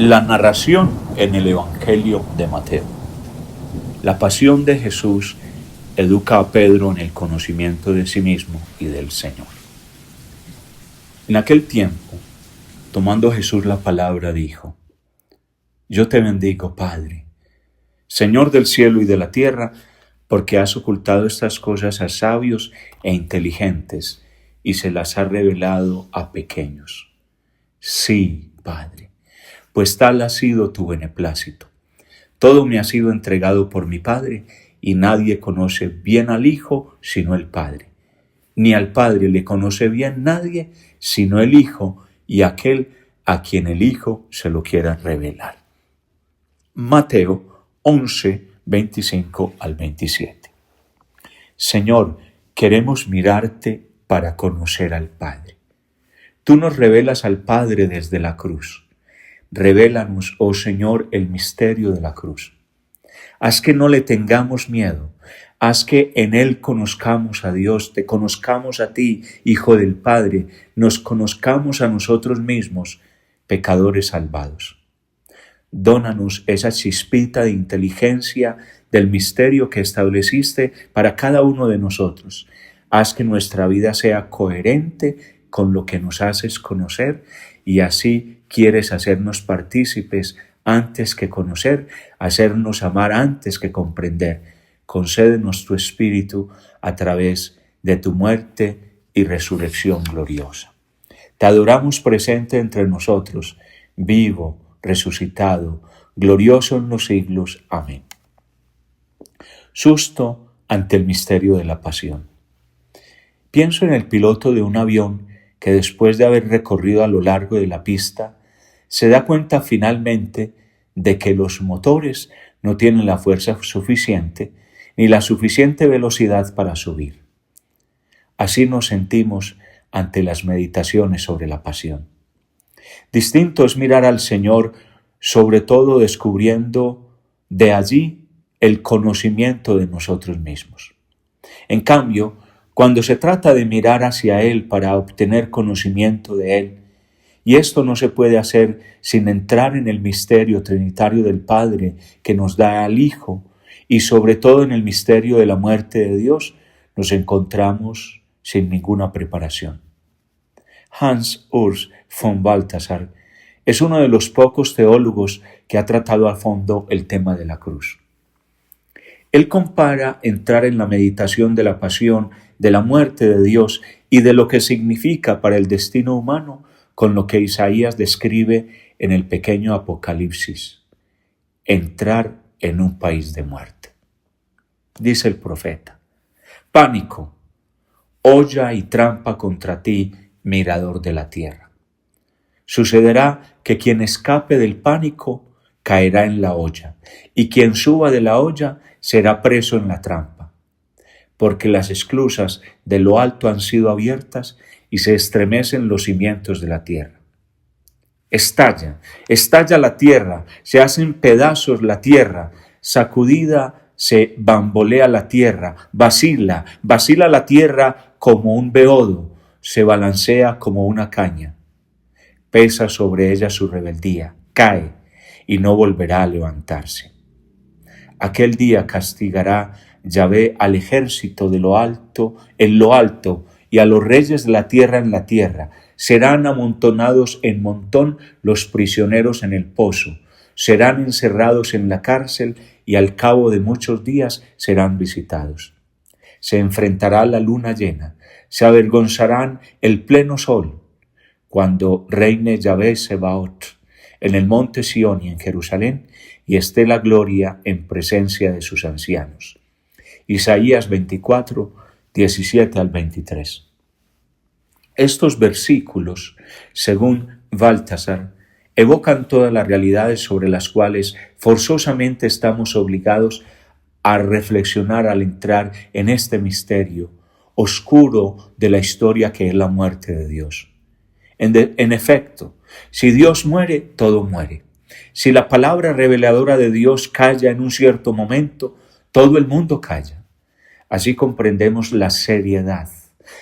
La narración en el Evangelio de Mateo. La pasión de Jesús educa a Pedro en el conocimiento de sí mismo y del Señor. En aquel tiempo, tomando Jesús la palabra, dijo: Yo te bendigo, Padre, Señor del cielo y de la tierra, porque has ocultado estas cosas a sabios e inteligentes y se las has revelado a pequeños. Sí, Padre, pues tal ha sido tu beneplácito. Todo me ha sido entregado por mi Padre, y nadie conoce bien al Hijo sino el Padre. Ni al Padre le conoce bien nadie sino el Hijo y aquel a quien el Hijo se lo quiera revelar. Mateo 11, 25 al 27. Señor, queremos mirarte para conocer al Padre. Tú nos revelas al Padre desde la cruz. Revélanos, oh Señor, el misterio de la cruz. Haz que no le tengamos miedo. Haz que en Él conozcamos a Dios, te conozcamos a ti, Hijo del Padre, nos conozcamos a nosotros mismos, pecadores salvados. Dónanos esa chispita de inteligencia del misterio que estableciste para cada uno de nosotros. Haz que nuestra vida sea coherente con lo que nos haces conocer, y así quieres hacernos partícipes antes que conocer, hacernos amar antes que comprender. Concédenos tu Espíritu a través de tu muerte y resurrección gloriosa. Te adoramos presente entre nosotros, vivo, resucitado, glorioso en los siglos. Amén. Susto ante el misterio de la pasión. Pienso en el piloto de un avión que, después de haber recorrido a lo largo de la pista, se da cuenta finalmente de que los motores no tienen la fuerza suficiente ni la suficiente velocidad para subir. Así nos sentimos ante las meditaciones sobre la pasión. Distinto es mirar al Señor, sobre todo descubriendo de allí el conocimiento de nosotros mismos. En cambio, cuando se trata de mirar hacia Él para obtener conocimiento de Él, y esto no se puede hacer sin entrar en el misterio trinitario del Padre que nos da al Hijo, y sobre todo en el misterio de la muerte de Dios, nos encontramos sin ninguna preparación. Hans Urs von Balthasar es uno de los pocos teólogos que ha tratado a fondo el tema de la cruz. Él compara entrar en la meditación de la pasión, de la muerte de Dios y de lo que significa para el destino humano con lo que Isaías describe en el pequeño Apocalipsis: entrar en un país de muerte. Dice el profeta: pánico, olla y trampa contra ti, mirador de la tierra. Sucederá que quien escape del pánico caerá en la olla, y quien suba de la olla será preso en la trampa, porque las esclusas de lo alto han sido abiertas y se estremecen los cimientos de la tierra. Estalla la tierra, se hacen pedazos la tierra, sacudida se bambolea la tierra, vacila la tierra como un beodo, se balancea como una caña. Pesa sobre ella su rebeldía, cae y no volverá a levantarse. Aquel día castigará Yahvé al ejército de lo alto en lo alto, y a los reyes de la tierra en la tierra. Serán amontonados en montón los prisioneros en el pozo, serán encerrados en la cárcel, y al cabo de muchos días serán visitados. Se enfrentará la luna llena, se avergonzarán el pleno sol, cuando reine Yahvé Sebaot en el monte Sión y en Jerusalén, y esté la gloria en presencia de sus ancianos. Isaías 24, 17 al 23. Estos versículos, según Balthasar, evocan todas las realidades sobre las cuales forzosamente estamos obligados a reflexionar al entrar en este misterio oscuro de la historia que es la muerte de Dios. En efecto, si Dios muere, todo muere. Si la palabra reveladora de Dios calla en un cierto momento, todo el mundo calla. Así comprendemos la seriedad,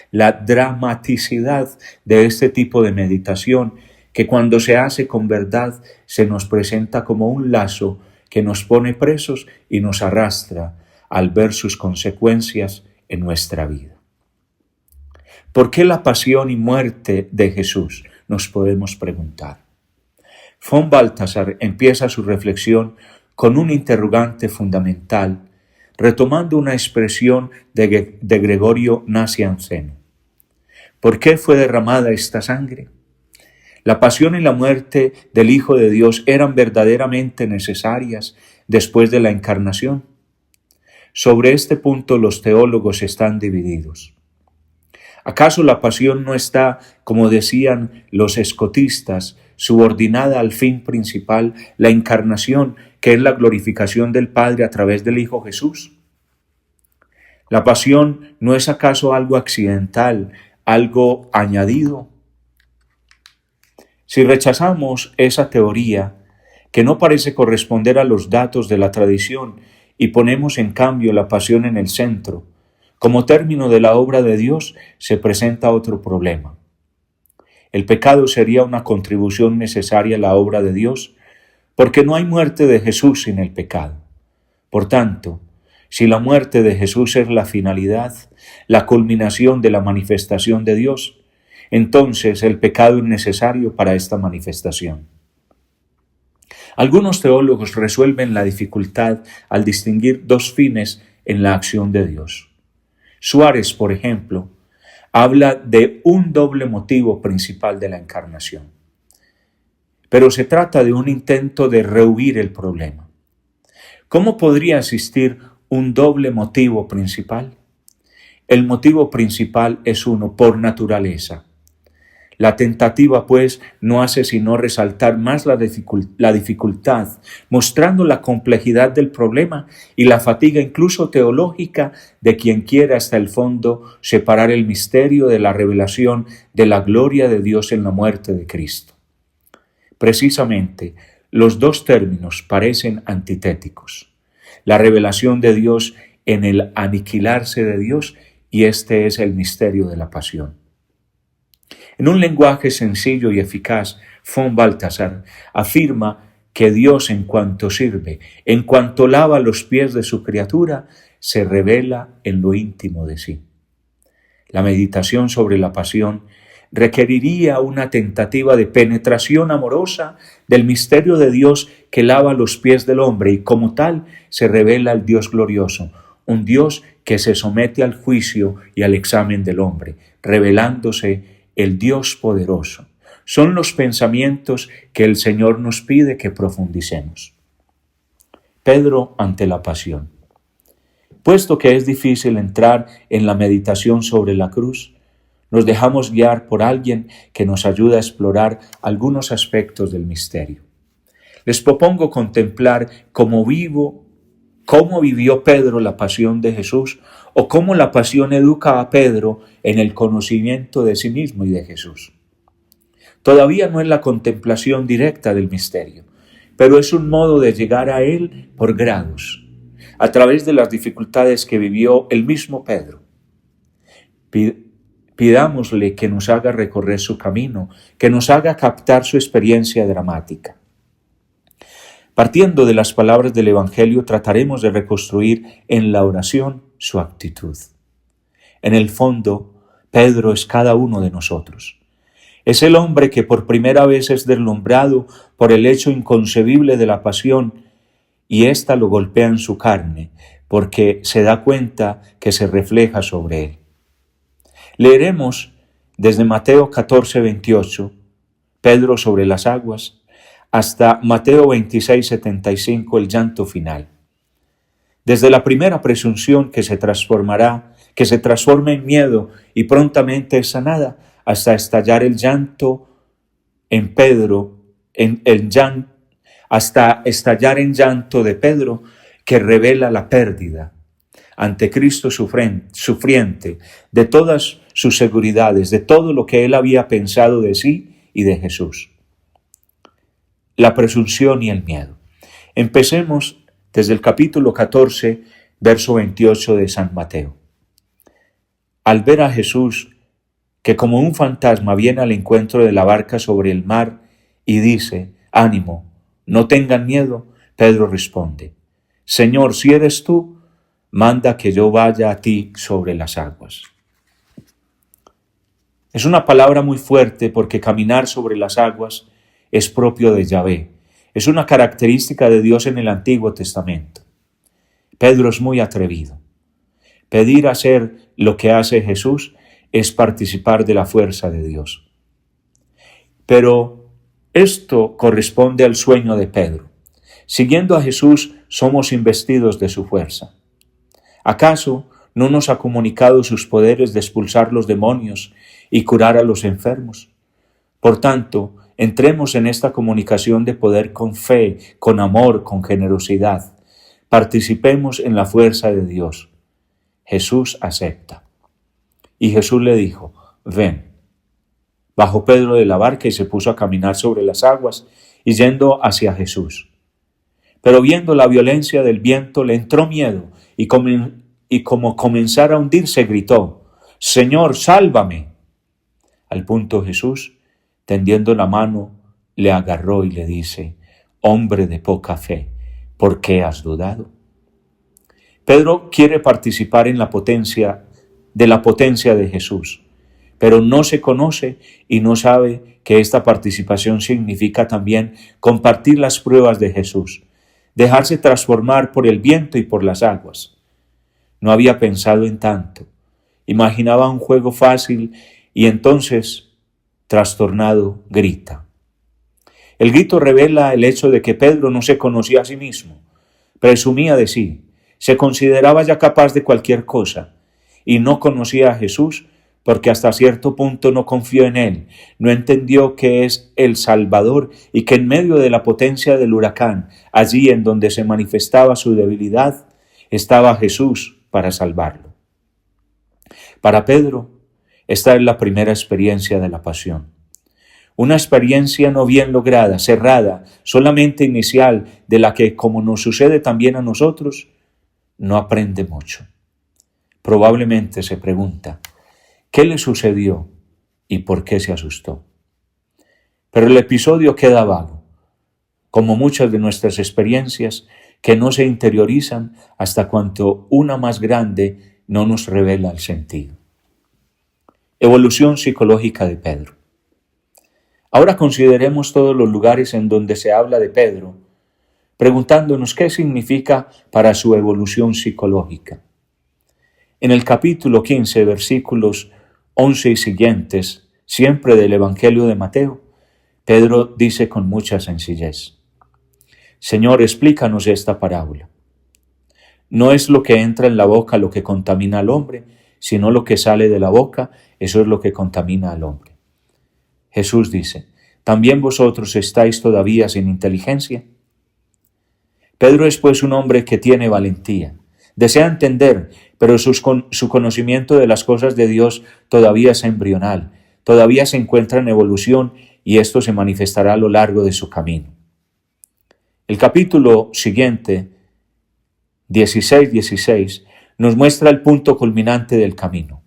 la dramaticidad de este tipo de meditación que cuando se hace con verdad se nos presenta como un lazo que nos pone presos y nos arrastra al ver sus consecuencias en nuestra vida. ¿Por qué la pasión y muerte de Jesús? Nos podemos preguntar. Von Balthasar empieza su reflexión con un interrogante fundamental, retomando una expresión de Gregorio Nacianceno. ¿Por qué fue derramada esta sangre? La pasión y la muerte del Hijo de Dios eran verdaderamente necesarias después de la encarnación. Sobre este punto los teólogos están divididos. ¿Acaso la pasión no está, como decían los escotistas, subordinada al fin principal, la encarnación, que es la glorificación del Padre a través del Hijo Jesús? ¿La pasión no es acaso algo accidental, algo añadido? Si rechazamos esa teoría, que no parece corresponder a los datos de la tradición, y ponemos en cambio la pasión en el centro, como término de la obra de Dios, se presenta otro problema. El pecado sería una contribución necesaria a la obra de Dios, porque no hay muerte de Jesús sin el pecado. Por tanto, si la muerte de Jesús es la finalidad, la culminación de la manifestación de Dios, entonces el pecado es necesario para esta manifestación. Algunos teólogos resuelven la dificultad al distinguir dos fines en la acción de Dios. Suárez, por ejemplo, habla de un doble motivo principal de la encarnación. Pero se trata de un intento de rehuir el problema. ¿Cómo podría existir un doble motivo principal? El motivo principal es uno por naturaleza. La tentativa, pues, no hace sino resaltar más la dificultad, mostrando la complejidad del problema y la fatiga incluso teológica de quien quiera hasta el fondo separar el misterio de la revelación de la gloria de Dios en la muerte de Cristo. Precisamente, los dos términos parecen antitéticos. La revelación de Dios en el aniquilarse de Dios, y este es el misterio de la pasión. En un lenguaje sencillo y eficaz, von Balthasar afirma que Dios, en cuanto sirve, en cuanto lava los pies de su criatura, se revela en lo íntimo de sí. La meditación sobre la pasión requeriría una tentativa de penetración amorosa del misterio de Dios que lava los pies del hombre y como tal se revela el Dios glorioso, un Dios que se somete al juicio y al examen del hombre, revelándose el Dios poderoso. Son los pensamientos que el Señor nos pide que profundicemos. Pedro ante la pasión. Puesto que es difícil entrar en la meditación sobre la cruz, nos dejamos guiar por alguien que nos ayuda a explorar algunos aspectos del misterio. Les propongo contemplar cómo vivió Pedro la pasión de Jesús o cómo la pasión educa a Pedro en el conocimiento de sí mismo y de Jesús. Todavía no es la contemplación directa del misterio, pero es un modo de llegar a él por grados, a través de las dificultades que vivió el mismo Pedro. Pidámosle que nos haga recorrer su camino, que nos haga captar su experiencia dramática. Partiendo de las palabras del Evangelio, trataremos de reconstruir en la oración su actitud. En el fondo, Pedro es cada uno de nosotros. Es el hombre que por primera vez es deslumbrado por el hecho inconcebible de la pasión y ésta lo golpea en su carne, porque se da cuenta que se refleja sobre él. Leeremos desde Mateo 14:28, Pedro sobre las aguas, hasta Mateo 26:75, el llanto final. Desde la primera presunción que se transforma en miedo y prontamente es sanada, hasta estallar el llanto en Pedro, hasta estallar en llanto de Pedro, que revela la pérdida ante Cristo sufriente de todas sus seguridades, de todo lo que él había pensado de sí y de Jesús. La presunción y el miedo. Empecemos desde el capítulo 14, verso 28 de San Mateo. Al ver a Jesús, que como un fantasma viene al encuentro de la barca sobre el mar y dice: ánimo, no tengan miedo, Pedro responde: Señor, si eres tú, manda que yo vaya a ti sobre las aguas. Es una palabra muy fuerte porque caminar sobre las aguas es propio de Yahvé. Es una característica de Dios en el Antiguo Testamento. Pedro es muy atrevido. Pedir hacer lo que hace Jesús es participar de la fuerza de Dios. Pero esto corresponde al sueño de Pedro. Siguiendo a Jesús, somos investidos de su fuerza. ¿Acaso no nos ha comunicado sus poderes de expulsar los demonios y curar a los enfermos? Por tanto, entremos en esta comunicación de poder con fe, con amor, con generosidad. Participemos en la fuerza de Dios. Jesús acepta. Y Jesús le dijo: ven. Bajó Pedro de la barca y se puso a caminar sobre las aguas y yendo hacia Jesús. Pero viendo la violencia del viento le entró miedo y como comenzara a hundirse gritó: Señor, sálvame. Al punto Jesús, tendiendo la mano, le agarró y le dice: hombre de poca fe, ¿por qué has dudado? Pedro quiere participar en la potencia de Jesús, pero no se conoce y no sabe que esta participación significa también compartir las pruebas de Jesús, dejarse transformar por el viento y por las aguas. No había pensado en tanto. Imaginaba un juego fácil y entonces, trastornado, grita. El grito revela el hecho de que Pedro no se conocía a sí mismo, presumía de sí, se consideraba ya capaz de cualquier cosa y no conocía a Jesús porque hasta cierto punto no confió en él, no entendió que es el Salvador y que en medio de la potencia del huracán, allí en donde se manifestaba su debilidad, estaba Jesús para salvarlo. Para Pedro, esta es la primera experiencia de la pasión. Una experiencia no bien lograda, cerrada, solamente inicial, de la que, como nos sucede también a nosotros, no aprende mucho. Probablemente se pregunta: ¿qué le sucedió y por qué se asustó? Pero el episodio queda vago, como muchas de nuestras experiencias que no se interiorizan hasta cuanto una más grande no nos revela el sentido. Evolución psicológica de Pedro. Ahora consideremos todos los lugares en donde se habla de Pedro, preguntándonos qué significa para su evolución psicológica. En el capítulo 15, versículos 11 y siguientes, siempre del Evangelio de Mateo, Pedro dice con mucha sencillez: Señor, explícanos esta parábola. No es lo que entra en la boca lo que contamina al hombre, sino lo que sale de la boca, eso es lo que contamina al hombre. Jesús dice: ¿también vosotros estáis todavía sin inteligencia? Pedro es pues un hombre que tiene valentía. Desea entender, pero su conocimiento de las cosas de Dios todavía es embrional, todavía se encuentra en evolución y esto se manifestará a lo largo de su camino. El capítulo siguiente, 16, nos muestra el punto culminante del camino.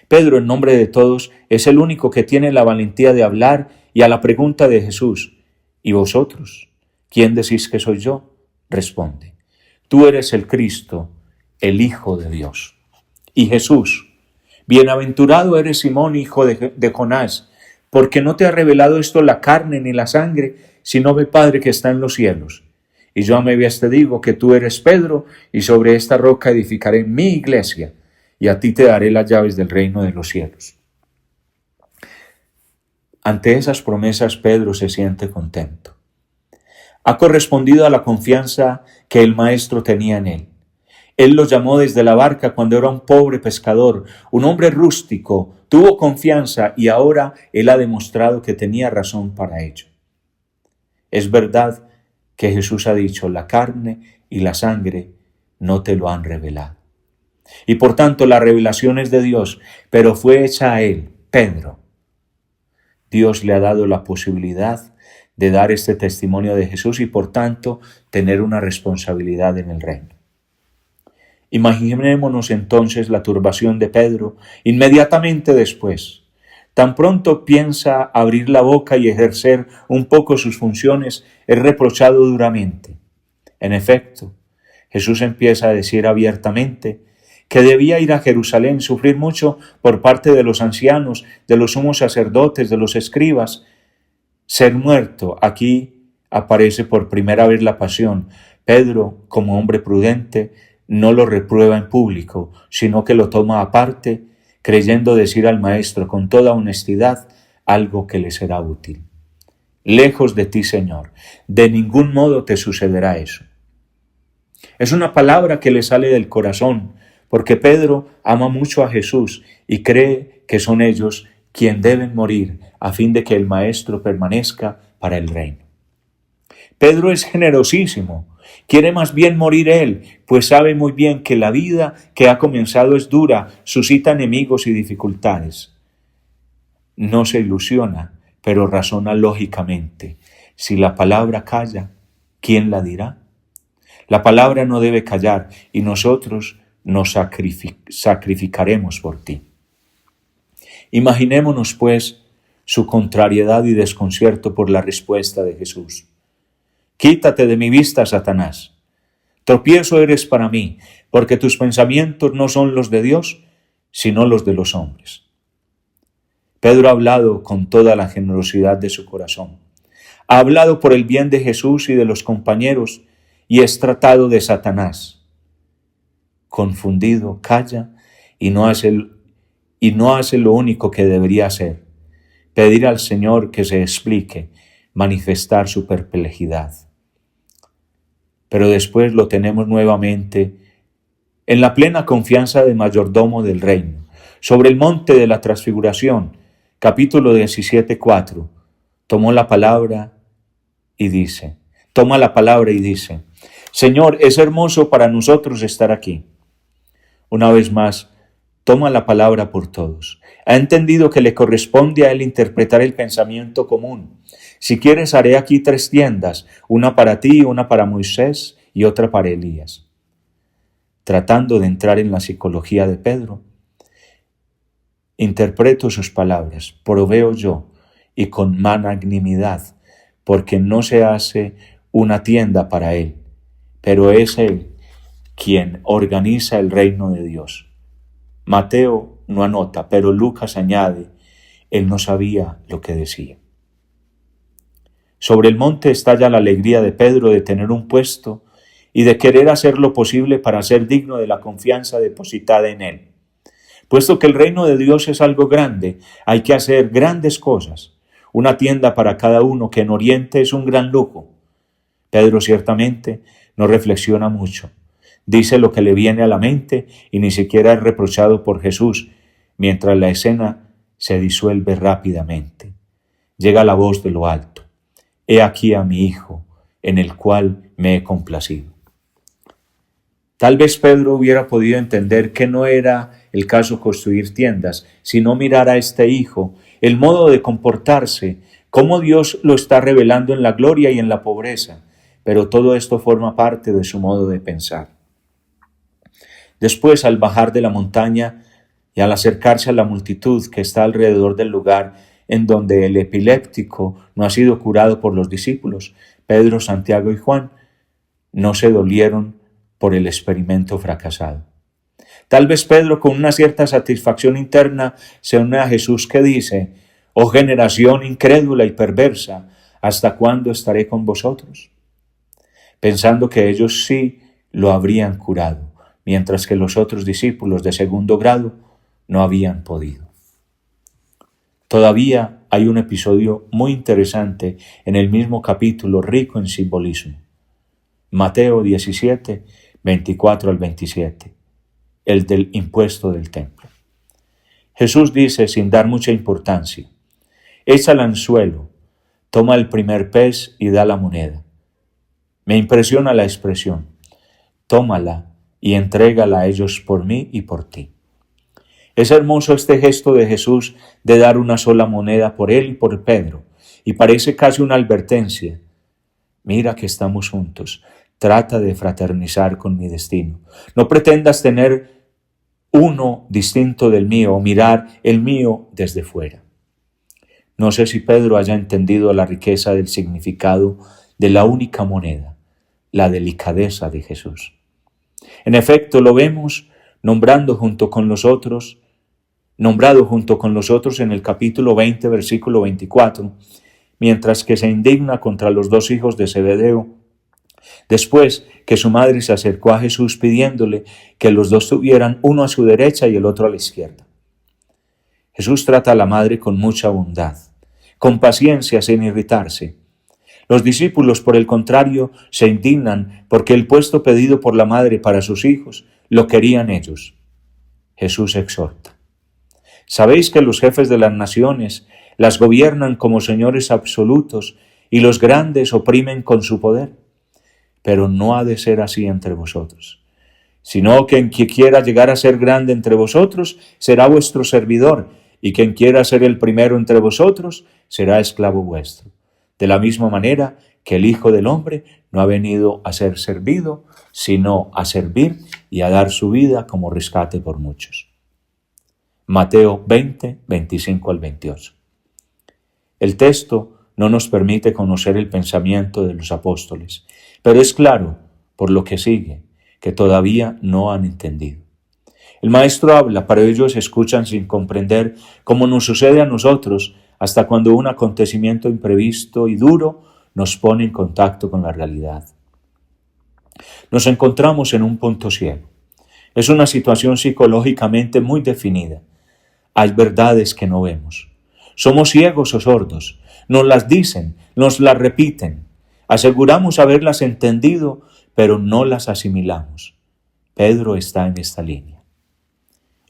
Pedro, en nombre de todos, es el único que tiene la valentía de hablar y a la pregunta de Jesús: ¿y vosotros? ¿Quién decís que soy yo? Responde: tú eres el Cristo, el Hijo de Dios. Y Jesús: bienaventurado eres Simón, hijo de Jonás, porque no te ha revelado esto la carne ni la sangre, sino mi Padre que está en los cielos. Y yo a mi vez te digo que tú eres Pedro, y sobre esta roca edificaré mi iglesia, y a ti te daré las llaves del reino de los cielos. Ante esas promesas, Pedro se siente contento. Ha correspondido a la confianza que el Maestro tenía en él. Él lo llamó desde la barca cuando era un pobre pescador, un hombre rústico, tuvo confianza y ahora él ha demostrado que tenía razón para ello. Es verdad que Jesús ha dicho: la carne y la sangre no te lo han revelado. Y por tanto la revelación es de Dios, pero fue hecha a él, Pedro. Dios le ha dado la posibilidad de dar este testimonio de Jesús y por tanto tener una responsabilidad en el reino. Imaginémonos entonces la turbación de Pedro inmediatamente después. Tan pronto piensa abrir la boca y ejercer un poco sus funciones, es reprochado duramente. En efecto, Jesús empieza a decir abiertamente que debía ir a Jerusalén, sufrir mucho por parte de los ancianos, de los sumos sacerdotes, de los escribas, ser muerto. Aquí aparece por primera vez la pasión. Pedro, como hombre prudente, no lo reprueba en público, sino que lo toma aparte, creyendo decir al Maestro con toda honestidad algo que le será útil. Lejos de ti, Señor, de ningún modo te sucederá eso. Es una palabra que le sale del corazón, porque Pedro ama mucho a Jesús y cree que son ellos quien deben morir a fin de que el Maestro permanezca para el reino. Pedro es generosísimo, quiere más bien morir él, pues sabe muy bien que la vida que ha comenzado es dura, suscita enemigos y dificultades. No se ilusiona, pero razona lógicamente. Si la palabra calla, ¿quién la dirá? La palabra no debe callar y nosotros nos sacrificaremos por ti. Imaginémonos, pues, su contrariedad y desconcierto por la respuesta de Jesús. Quítate de mi vista, Satanás. Tropiezo eres para mí, porque tus pensamientos no son los de Dios, sino los de los hombres. Pedro ha hablado con toda la generosidad de su corazón. Ha hablado por el bien de Jesús y de los compañeros y es tratado de Satanás. Confundido, calla y no hace lo único que debería hacer: pedir al Señor que se explique, manifestar su perplejidad. Pero después lo tenemos nuevamente en la plena confianza del mayordomo del reino. Sobre el monte de la transfiguración, capítulo 17:4, toma la palabra y dice, Señor, es hermoso para nosotros estar aquí. Una vez más, toma la palabra por todos. Ha entendido que le corresponde a él interpretar el pensamiento común. Si quieres, haré aquí 3 tiendas, una para ti, una para Moisés y otra para Elías. Tratando de entrar en la psicología de Pedro, interpreto sus palabras, proveo yo y con magnanimidad, porque no se hace una tienda para él, pero es él quien organiza el reino de Dios. Mateo no anota, pero Lucas añade, él no sabía lo que decía. Sobre el monte estalla la alegría de Pedro de tener un puesto y de querer hacer lo posible para ser digno de la confianza depositada en él. Puesto que el reino de Dios es algo grande, hay que hacer grandes cosas. Una tienda para cada uno, que en Oriente es un gran lujo. Pedro ciertamente no reflexiona mucho. Dice lo que le viene a la mente y ni siquiera es reprochado por Jesús, mientras la escena se disuelve rápidamente. Llega la voz de lo alto. He aquí a mi Hijo, en el cual me he complacido. Tal vez Pedro hubiera podido entender que no era el caso construir tiendas, sino mirar a este Hijo, el modo de comportarse, cómo Dios lo está revelando en la gloria y en la pobreza, pero todo esto forma parte de su modo de pensar. Después, al bajar de la montaña y al acercarse a la multitud que está alrededor del lugar en donde el epiléptico no ha sido curado por los discípulos, Pedro, Santiago y Juan no se dolieron por el experimento fracasado. Tal vez Pedro, con una cierta satisfacción interna, se une a Jesús que dice, «Oh generación incrédula y perversa, ¿hasta cuándo estaré con vosotros?», pensando que ellos sí lo habrían curado, mientras que los otros discípulos de segundo grado no habían podido. Todavía hay un episodio muy interesante en el mismo capítulo, rico en simbolismo. Mateo 17, 24 al 27, el del impuesto del templo. Jesús dice, sin dar mucha importancia, echa el anzuelo, toma el primer pez y da la moneda. Me impresiona la expresión, tómala y entrégala a ellos por mí y por ti. Es hermoso este gesto de Jesús de dar una sola moneda por él y por Pedro, y parece casi una advertencia. Mira que estamos juntos, trata de fraternizar con mi destino. No pretendas tener uno distinto del mío o mirar el mío desde fuera. No sé si Pedro haya entendido la riqueza del significado de la única moneda, la delicadeza de Jesús. En efecto, lo vemos nombrado junto con los otros en el capítulo 20, versículo 24, mientras que se indigna contra los dos hijos de Zebedeo, después que su madre se acercó a Jesús pidiéndole que los dos tuvieran uno a su derecha y el otro a la izquierda. Jesús trata a la madre con mucha bondad, con paciencia, sin irritarse. Los discípulos, por el contrario, se indignan porque el puesto pedido por la madre para sus hijos lo querían ellos. Jesús exhorta: ¿sabéis que los jefes de las naciones las gobiernan como señores absolutos y los grandes oprimen con su poder? Pero no ha de ser así entre vosotros, sino que quien quiera llegar a ser grande entre vosotros será vuestro servidor, y quien quiera ser el primero entre vosotros será esclavo vuestro. De la misma manera que el Hijo del Hombre no ha venido a ser servido, sino a servir y a dar su vida como rescate por muchos. Mateo 20, 25 al 28. El texto no nos permite conocer el pensamiento de los apóstoles, pero es claro, por lo que sigue, que todavía no han entendido. El Maestro habla, pero ellos escuchan sin comprender, como nos sucede a nosotros, hasta cuando un acontecimiento imprevisto y duro nos pone en contacto con la realidad. Nos encontramos en un punto ciego. Es una situación psicológicamente muy definida. Hay verdades que no vemos. Somos ciegos o sordos. Nos las dicen, nos las repiten. Aseguramos haberlas entendido, pero no las asimilamos. Pedro está en esta línea.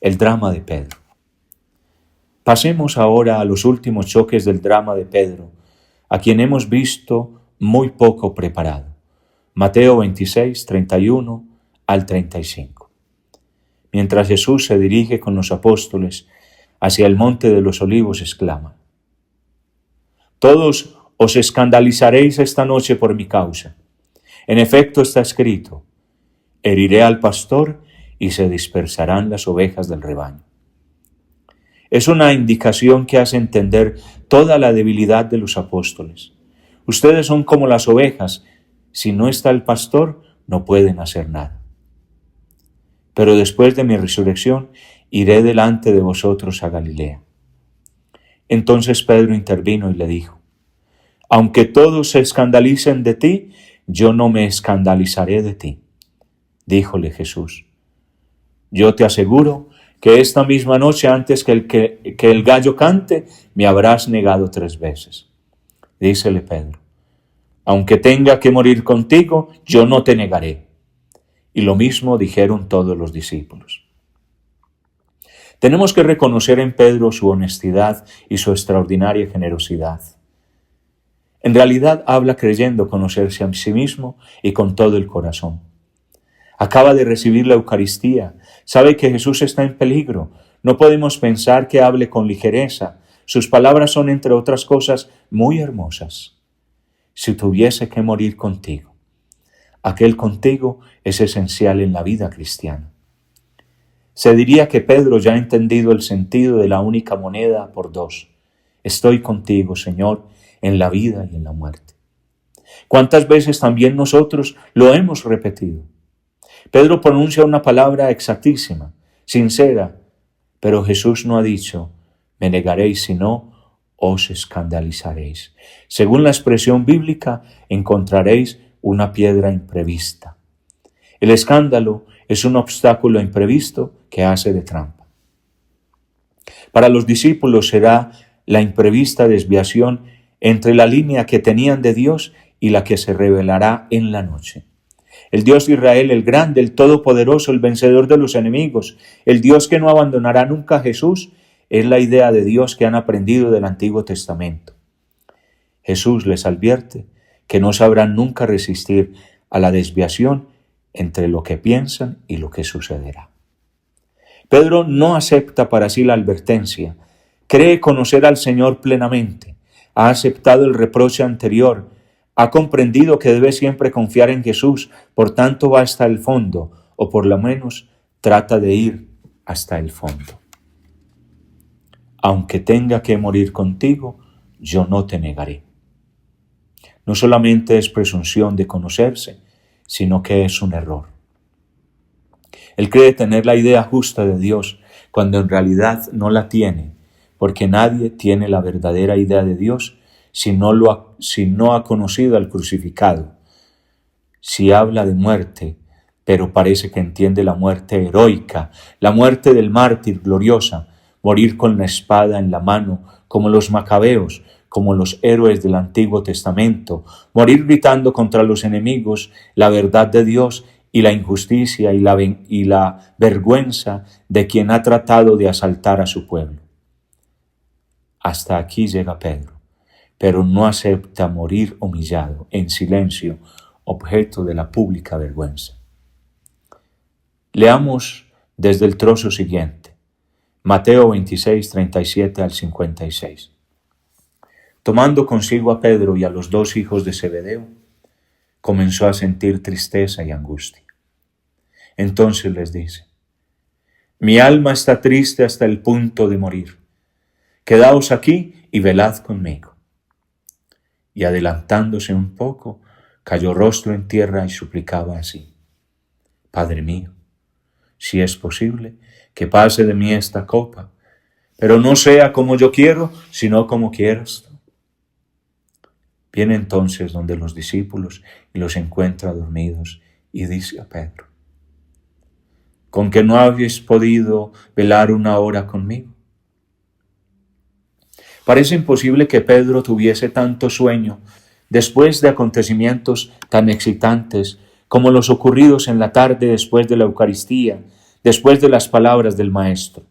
El drama de Pedro. Pasemos ahora a los últimos choques del drama de Pedro, a quien hemos visto muy poco preparado. Mateo 26, 31 al 35. Mientras Jesús se dirige con los apóstoles hacia el monte de los olivos, exclama: todos os escandalizaréis esta noche por mi causa. En efecto está escrito: heriré al pastor y se dispersarán las ovejas del rebaño. Es una indicación que hace entender toda la debilidad de los apóstoles. Ustedes son como las ovejas, si no está el pastor, no pueden hacer nada. Pero después de mi resurrección, iré delante de vosotros a Galilea. Entonces Pedro intervino y le dijo: aunque todos se escandalicen de ti, yo no me escandalizaré de ti. Díjole Jesús: yo te aseguro que esta misma noche, antes que el gallo cante, me habrás negado 3 veces. Dícele Pedro: aunque tenga que morir contigo, yo no te negaré. Y lo mismo dijeron todos los discípulos. Tenemos que reconocer en Pedro su honestidad y su extraordinaria generosidad. En realidad habla creyendo conocerse a sí mismo y con todo el corazón. Acaba de recibir la Eucaristía, sabe que Jesús está en peligro. No podemos pensar que hable con ligereza. Sus palabras son, entre otras cosas, muy hermosas. Si tuviese que morir contigo. Aquel contigo es esencial en la vida cristiana. Se diría que Pedro ya ha entendido el sentido de la única moneda por 2. Estoy contigo, Señor, en la vida y en la muerte. ¿Cuántas veces también nosotros lo hemos repetido? Pedro pronuncia una palabra exactísima, sincera, pero Jesús no ha dicho: me negaréis, sino os escandalizaréis. Según la expresión bíblica, encontraréis una piedra imprevista. El escándalo es un obstáculo imprevisto que hace de trampa. Para los discípulos será la imprevista desviación entre la línea que tenían de Dios y la que se revelará en la noche. El Dios de Israel, el grande, el todopoderoso, el vencedor de los enemigos, el Dios que no abandonará nunca a Jesús, es la idea de Dios que han aprendido del Antiguo Testamento. Jesús les advierte que no sabrán nunca resistir a la desviación entre lo que piensan y lo que sucederá. Pedro no acepta para sí la advertencia, cree conocer al Señor plenamente, ha aceptado el reproche anterior, ha comprendido que debe siempre confiar en Jesús, por tanto va hasta el fondo, o por lo menos trata de ir hasta el fondo. Aunque tenga que morir contigo, yo no te negaré. No solamente es presunción de conocerse, sino que es un error. Él cree tener la idea justa de Dios, cuando en realidad no la tiene, porque nadie tiene la verdadera idea de Dios si no ha conocido al crucificado. Si habla de muerte, pero parece que entiende la muerte heroica, la muerte del mártir gloriosa, morir con la espada en la mano, como los macabeos, como los héroes del Antiguo Testamento, morir gritando contra los enemigos la verdad de Dios y la injusticia y la vergüenza de quien ha tratado de asaltar a su pueblo. Hasta aquí llega Pedro, pero no acepta morir humillado, en silencio, objeto de la pública vergüenza. Leamos desde el trozo siguiente, Mateo 26, 37 al 56. Tomando consigo a Pedro y a los 2 hijos de Zebedeo, comenzó a sentir tristeza y angustia. Entonces les dice: mi alma está triste hasta el punto de morir. Quedaos aquí y velad conmigo. Y adelantándose un poco, cayó rostro en tierra y suplicaba así: Padre mío, si es posible, que pase de mí esta copa, pero no sea como yo quiero, sino como quieras tú. Viene entonces donde los discípulos y los encuentra dormidos y dice a Pedro: ¿con que no habéis podido velar una hora conmigo? Parece imposible que Pedro tuviese tanto sueño después de acontecimientos tan excitantes como los ocurridos en la tarde después de la Eucaristía, después de las palabras del Maestro.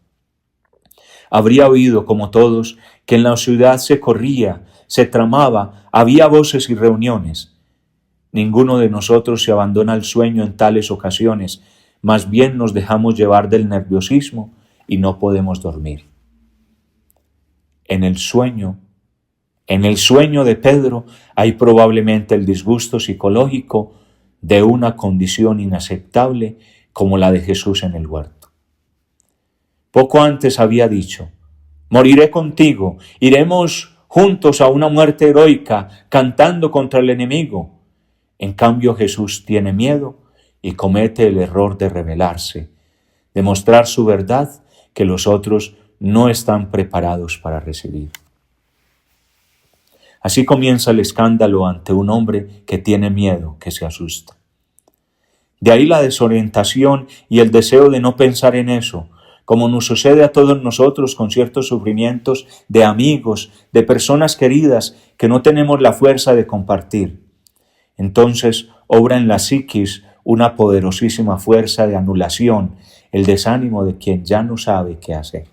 Habría oído, como todos, que en la ciudad se corría, se tramaba, había voces y reuniones. Ninguno de nosotros se abandona al sueño en tales ocasiones, más bien nos dejamos llevar del nerviosismo y no podemos dormir. En el sueño de Pedro hay probablemente el disgusto psicológico de una condición inaceptable como la de Jesús en el huerto. Poco antes había dicho: moriré contigo, iremos juntos a una muerte heroica, cantando contra el enemigo. En cambio, Jesús tiene miedo y comete el error de revelarse, de mostrar su verdad que los otros no están preparados para recibir. Así comienza el escándalo ante un hombre que tiene miedo, que se asusta. De ahí la desorientación y el deseo de no pensar en eso, como nos sucede a todos nosotros con ciertos sufrimientos de amigos, de personas queridas que no tenemos la fuerza de compartir. Entonces obra en la psiquis una poderosísima fuerza de anulación, el desánimo de quien ya no sabe qué hacer.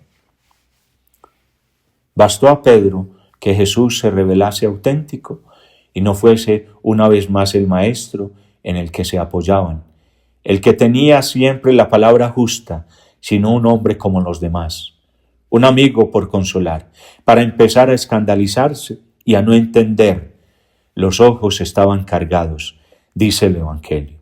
Bastó a Pedro que Jesús se revelase auténtico y no fuese una vez más el Maestro en el que se apoyaban, el que tenía siempre la palabra justa, sino un hombre como los demás, un amigo por consolar, para empezar a escandalizarse y a no entender. Los ojos estaban cargados, dice el Evangelio.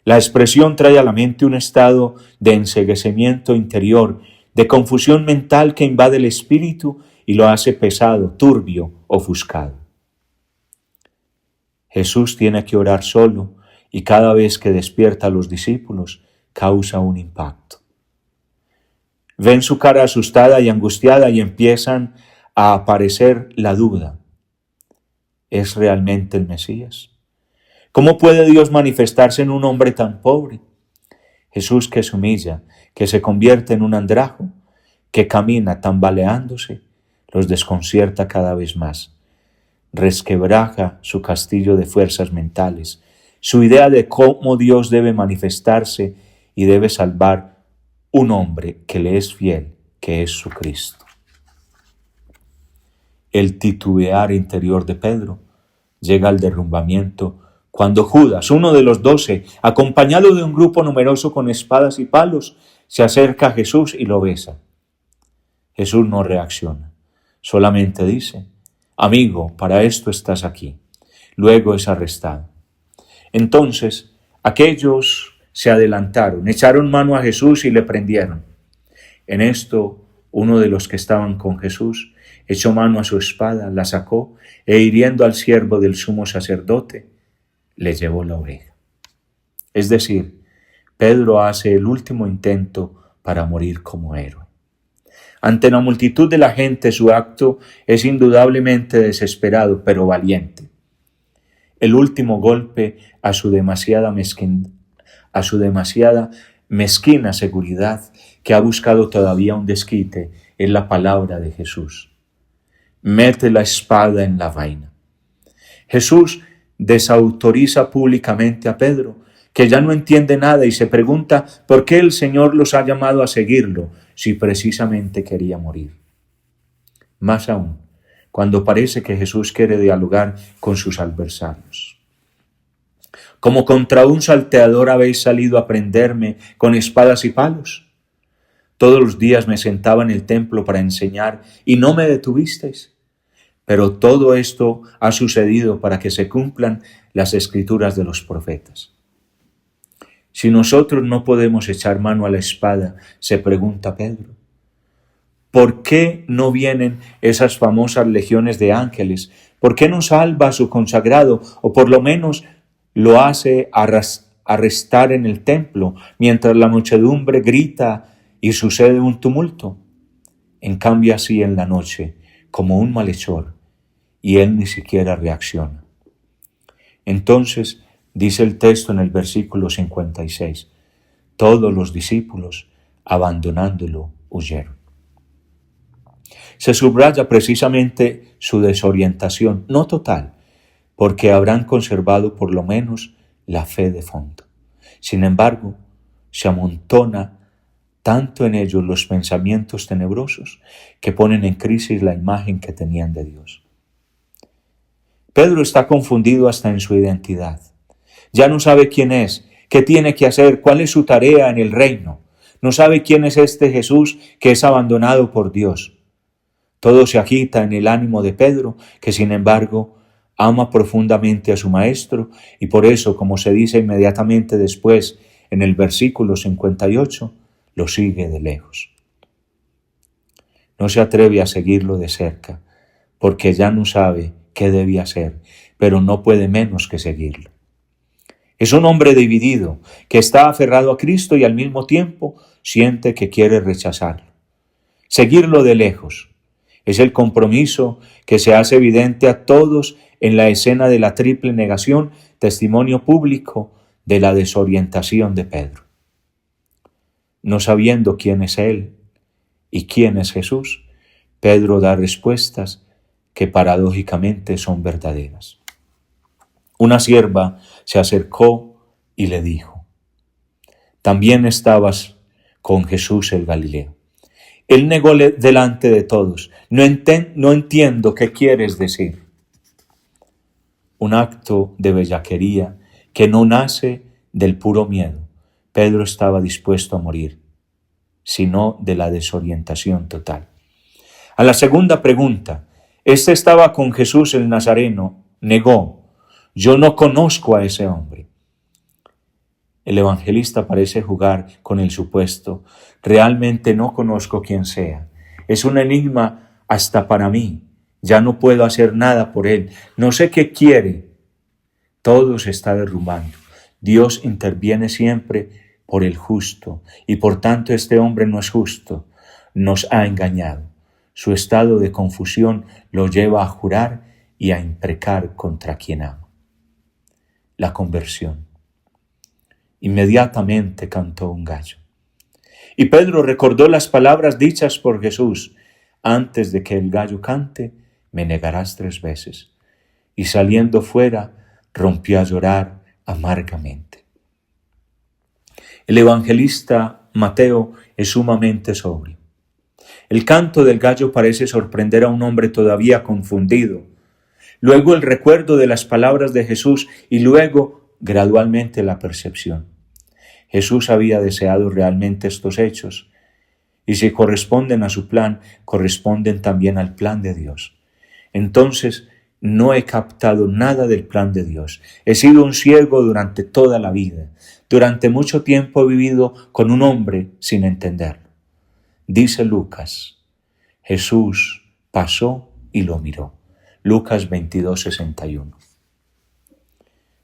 La expresión trae a la mente un estado de enceguecimiento interior, de confusión mental que invade el espíritu y lo hace pesado, turbio, ofuscado. Jesús tiene que orar solo y cada vez que despierta a los discípulos causa un impacto. Ven su cara asustada y angustiada y empiezan a aparecer la duda. ¿Es realmente el Mesías? ¿Cómo puede Dios manifestarse en un hombre tan pobre? Jesús que se humilla, que se convierte en un andrajo, que camina tambaleándose, los desconcierta cada vez más. Resquebraja su castillo de fuerzas mentales, su idea de cómo Dios debe manifestarse y debe salvar un hombre que le es fiel, que es su Cristo. El titubear interior de Pedro llega al derrumbamiento cuando Judas, uno de los 12, acompañado de un grupo numeroso con espadas y palos, se acerca a Jesús y lo besa. Jesús no reacciona, solamente dice: amigo, para esto estás aquí. Luego es arrestado. Entonces, aquellos se adelantaron, echaron mano a Jesús y le prendieron. En esto, uno de los que estaban con Jesús, echó mano a su espada, la sacó e hiriendo al siervo del sumo sacerdote, le llevó la oreja. Es decir, Pedro hace el último intento para morir como héroe. Ante la multitud de la gente, su acto es indudablemente desesperado, pero valiente. El último golpe a su demasiada mezquina seguridad, que ha buscado todavía un desquite, es la palabra de Jesús. Mete la espada en la vaina. Jesús desautoriza públicamente a Pedro, que ya no entiende nada y se pregunta por qué el Señor los ha llamado a seguirlo, si precisamente quería morir. Más aún, cuando parece que Jesús quiere dialogar con sus adversarios. Como contra un salteador habéis salido a prenderme con espadas y palos. Todos los días me sentaba en el templo para enseñar y no me detuvisteis. Pero todo esto ha sucedido para que se cumplan las escrituras de los profetas. Si nosotros no podemos echar mano a la espada, se pregunta Pedro, ¿por qué no vienen esas famosas legiones de ángeles? ¿Por qué no salva a su consagrado o por lo menos lo hace arrestar en el templo mientras la muchedumbre grita y sucede un tumulto? En cambio así en la noche, como un malhechor, y él ni siquiera reacciona. Entonces, dice el texto en el versículo 56, todos los discípulos, abandonándolo, huyeron. Se subraya precisamente su desorientación, no total, porque habrán conservado por lo menos la fe de fondo. Sin embargo, se amontona tanto en ellos los pensamientos tenebrosos que ponen en crisis la imagen que tenían de Dios. Pedro está confundido hasta en su identidad. Ya no sabe quién es, qué tiene que hacer, cuál es su tarea en el reino. No sabe quién es este Jesús que es abandonado por Dios. Todo se agita en el ánimo de Pedro, que sin embargo ama profundamente a su maestro y por eso, como se dice inmediatamente después en el versículo 58, lo sigue de lejos. No se atreve a seguirlo de cerca, porque ya no sabe qué debe hacer, pero no puede menos que seguirlo. Es un hombre dividido, que está aferrado a Cristo y al mismo tiempo siente que quiere rechazarlo. Seguirlo de lejos es el compromiso que se hace evidente a todos en la escena de la triple negación, testimonio público de la desorientación de Pedro. No sabiendo quién es él y quién es Jesús, Pedro da respuestas que paradójicamente son verdaderas. Una sierva se acercó y le dijo, también estabas con Jesús el Galileo. Él negó delante de todos, no entiendo qué quieres decir. Un acto de bellaquería que no nace del puro miedo. Pedro estaba dispuesto a morir, sino de la desorientación total. A la segunda pregunta, ¿este estaba con Jesús el Nazareno? Negó, yo no conozco a ese hombre. El evangelista parece jugar con el supuesto, realmente no conozco quién sea. Es un enigma hasta para mí, ya no puedo hacer nada por él, no sé qué quiere. Todo se está derrumbando. Dios interviene siempre por el justo y por tanto este hombre no es justo, nos ha engañado. Su estado de confusión lo lleva a jurar y a imprecar contra quien ama. La conversión. Inmediatamente cantó un gallo. Y Pedro recordó las palabras dichas por Jesús, antes de que el gallo cante, me negarás 3 veces. Y saliendo fuera, rompió a llorar amargamente. El evangelista Mateo es sumamente sobrio. El canto del gallo parece sorprender a un hombre todavía confundido. Luego el recuerdo de las palabras de Jesús y luego, gradualmente, la percepción. Jesús había deseado realmente estos hechos y si corresponden a su plan, corresponden también al plan de Dios. Entonces, no he captado nada del plan de Dios. He sido un ciego durante toda la vida. Durante mucho tiempo he vivido con un hombre sin entenderlo. Dice Lucas, Jesús pasó y lo miró. Lucas 22:61.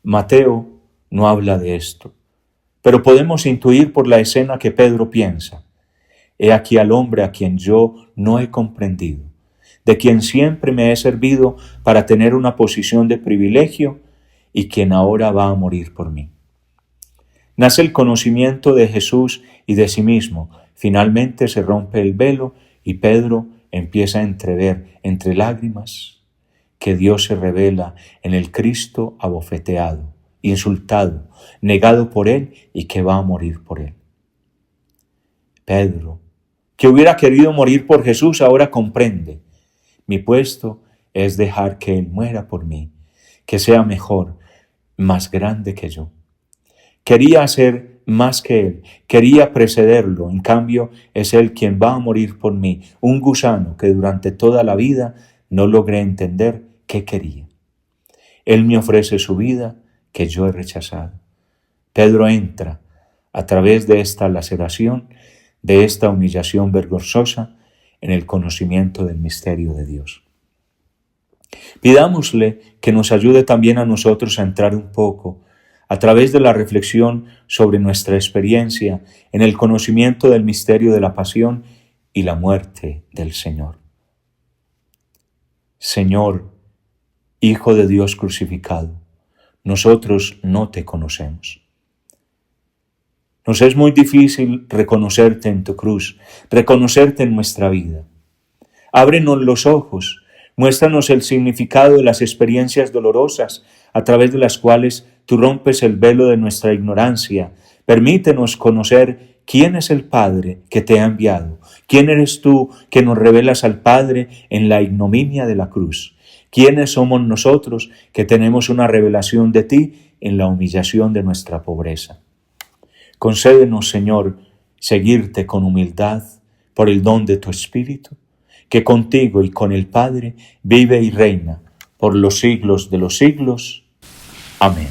Mateo no habla de esto, pero podemos intuir por la escena que Pedro piensa: he aquí al hombre a quien yo no he comprendido, de quien siempre me he servido para tener una posición de privilegio y quien ahora va a morir por mí. Nace el conocimiento de Jesús y de sí mismo. Finalmente se rompe el velo y Pedro empieza a entrever entre lágrimas que Dios se revela en el Cristo abofeteado, insultado, negado por él y que va a morir por él. Pedro, que hubiera querido morir por Jesús, ahora comprende: mi puesto es dejar que Él muera por mí, que sea mejor, más grande que yo. Quería ser más que Él, quería precederlo, en cambio es Él quien va a morir por mí, un gusano que durante toda la vida no logré entender qué quería. Él me ofrece su vida que yo he rechazado. Pedro entra a través de esta laceración, de esta humillación vergonzosa, en el conocimiento del misterio de Dios. Pidámosle que nos ayude también a nosotros a entrar un poco, a través de la reflexión sobre nuestra experiencia, en el conocimiento del misterio de la pasión y la muerte del Señor. Señor, Hijo de Dios crucificado, nosotros no te conocemos. Nos es muy difícil reconocerte en tu cruz, reconocerte en nuestra vida. Ábrenos los ojos, muéstranos el significado de las experiencias dolorosas a través de las cuales tú rompes el velo de nuestra ignorancia. Permítenos conocer quién es el Padre que te ha enviado, quién eres tú que nos revelas al Padre en la ignominia de la cruz, quiénes somos nosotros que tenemos una revelación de ti en la humillación de nuestra pobreza. Concédenos, Señor, seguirte con humildad por el don de tu Espíritu, que contigo y con el Padre vive y reina por los siglos de los siglos. Amén.